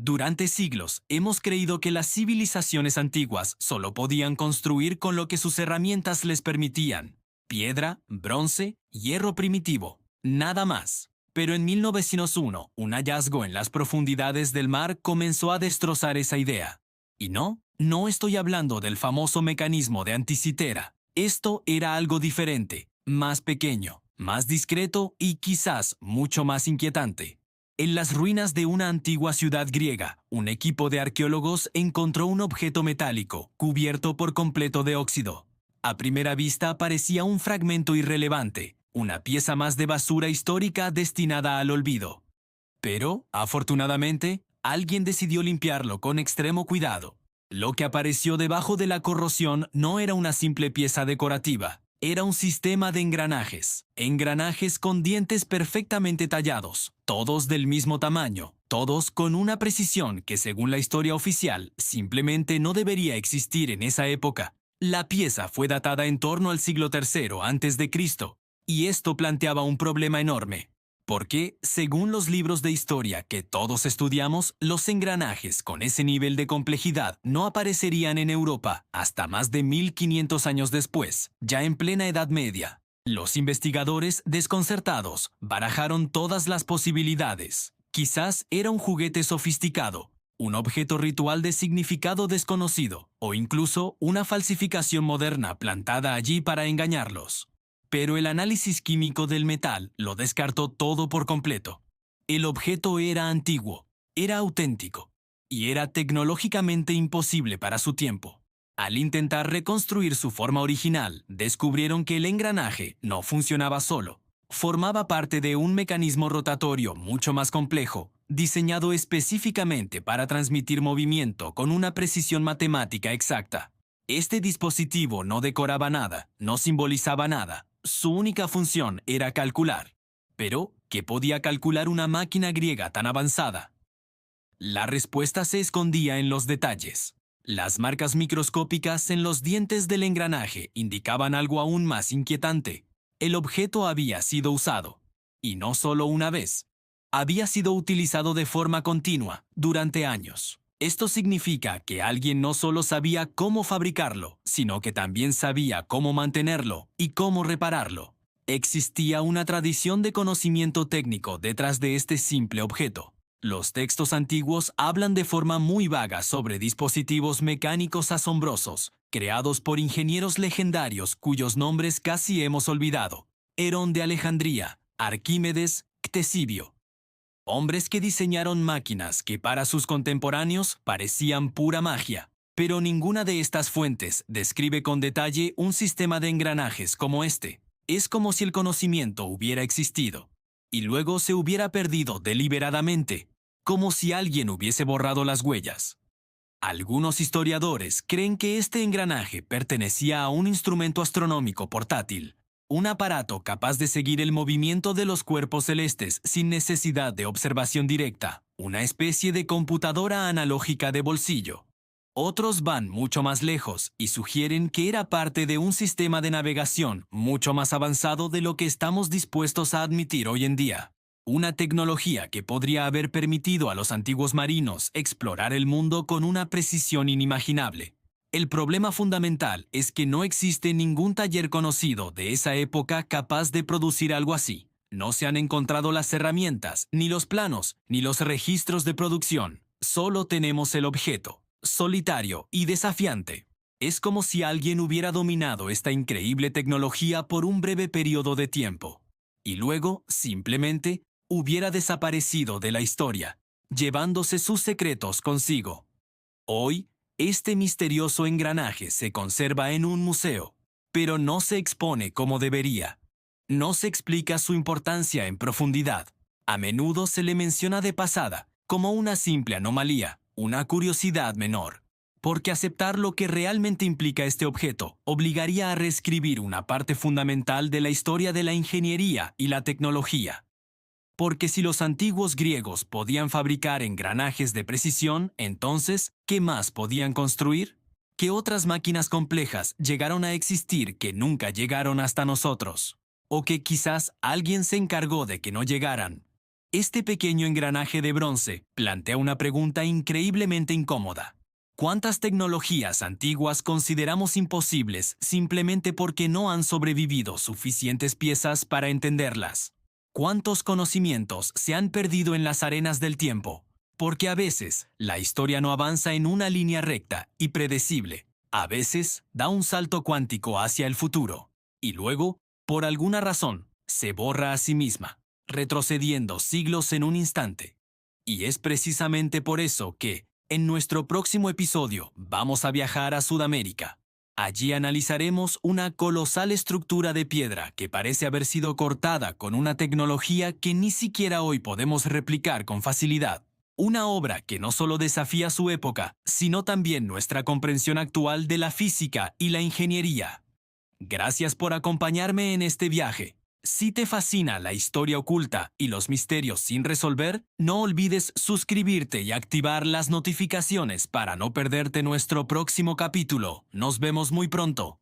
Durante siglos hemos creído que las civilizaciones antiguas solo podían construir con lo que sus herramientas les permitían: piedra, bronce, hierro primitivo, nada más. Pero en 1901, un hallazgo en las profundidades del mar comenzó a destrozar esa idea. Y no estoy hablando del famoso mecanismo de Anticitera. Esto era algo diferente, más pequeño, más discreto y quizás mucho más inquietante. En las ruinas de una antigua ciudad griega, un equipo de arqueólogos encontró un objeto metálico, cubierto por completo de óxido. A primera vista parecía un fragmento irrelevante, una pieza más de basura histórica destinada al olvido. Pero, afortunadamente, alguien decidió limpiarlo con extremo cuidado. Lo que apareció debajo de la corrosión no era una simple pieza decorativa. Era un sistema de engranajes con dientes perfectamente tallados, todos del mismo tamaño, todos con una precisión que, según la historia oficial, simplemente no debería existir en esa época. La pieza fue datada en torno al siglo III a.C., y esto planteaba un problema enorme. Porque, según los libros de historia que todos estudiamos, los engranajes con ese nivel de complejidad no aparecerían en Europa hasta más de 1500 años después, ya en plena Edad Media. Los investigadores, desconcertados, barajaron todas las posibilidades. Quizás era un juguete sofisticado, un objeto ritual de significado desconocido, o incluso una falsificación moderna plantada allí para engañarlos. Pero el análisis químico del metal lo descartó todo por completo. El objeto era antiguo, era auténtico, y era tecnológicamente imposible para su tiempo. Al intentar reconstruir su forma original, descubrieron que el engranaje no funcionaba solo. Formaba parte de un mecanismo rotatorio mucho más complejo, diseñado específicamente para transmitir movimiento con una precisión matemática exacta. Este dispositivo no decoraba nada, no simbolizaba nada. Su única función era calcular. Pero, ¿qué podía calcular una máquina griega tan avanzada? La respuesta se escondía en los detalles. Las marcas microscópicas en los dientes del engranaje indicaban algo aún más inquietante. El objeto había sido usado. Y no solo una vez. Había sido utilizado de forma continua, durante años. Esto significa que alguien no solo sabía cómo fabricarlo, sino que también sabía cómo mantenerlo y cómo repararlo. Existía una tradición de conocimiento técnico detrás de este simple objeto. Los textos antiguos hablan de forma muy vaga sobre dispositivos mecánicos asombrosos, creados por ingenieros legendarios cuyos nombres casi hemos olvidado: Herón de Alejandría, Arquímedes, Ctesibio. Hombres que diseñaron máquinas que para sus contemporáneos parecían pura magia. Pero ninguna de estas fuentes describe con detalle un sistema de engranajes como este. Es como si el conocimiento hubiera existido y luego se hubiera perdido deliberadamente, como si alguien hubiese borrado las huellas. Algunos historiadores creen que este engranaje pertenecía a un instrumento astronómico portátil, un aparato capaz de seguir el movimiento de los cuerpos celestes sin necesidad de observación directa, una especie de computadora analógica de bolsillo. Otros van mucho más lejos y sugieren que era parte de un sistema de navegación mucho más avanzado de lo que estamos dispuestos a admitir hoy en día. Una tecnología que podría haber permitido a los antiguos marinos explorar el mundo con una precisión inimaginable. El problema fundamental es que no existe ningún taller conocido de esa época capaz de producir algo así. No se han encontrado las herramientas, ni los planos, ni los registros de producción. Solo tenemos el objeto, solitario y desafiante. Es como si alguien hubiera dominado esta increíble tecnología por un breve periodo de tiempo, y luego, simplemente, hubiera desaparecido de la historia, llevándose sus secretos consigo. Hoy, este misterioso engranaje se conserva en un museo, pero no se expone como debería. No se explica su importancia en profundidad. A menudo se le menciona de pasada, como una simple anomalía, una curiosidad menor. Porque aceptar lo que realmente implica este objeto obligaría a reescribir una parte fundamental de la historia de la ingeniería y la tecnología. Porque si los antiguos griegos podían fabricar engranajes de precisión, entonces, ¿qué más podían construir? ¿Qué otras máquinas complejas llegaron a existir que nunca llegaron hasta nosotros? ¿O que quizás alguien se encargó de que no llegaran? Este pequeño engranaje de bronce plantea una pregunta increíblemente incómoda. ¿Cuántas tecnologías antiguas consideramos imposibles simplemente porque no han sobrevivido suficientes piezas para entenderlas? ¿Cuántos conocimientos se han perdido en las arenas del tiempo? Porque a veces la historia no avanza en una línea recta y predecible. A veces da un salto cuántico hacia el futuro. Y luego, por alguna razón, se borra a sí misma, retrocediendo siglos en un instante. Y es precisamente por eso que, en nuestro próximo episodio, vamos a viajar a Sudamérica. Allí analizaremos una colosal estructura de piedra que parece haber sido cortada con una tecnología que ni siquiera hoy podemos replicar con facilidad. Una obra que no solo desafía su época, sino también nuestra comprensión actual de la física y la ingeniería. Gracias por acompañarme en este viaje. Si te fascina la historia oculta y los misterios sin resolver, no olvides suscribirte y activar las notificaciones para no perderte nuestro próximo capítulo. Nos vemos muy pronto.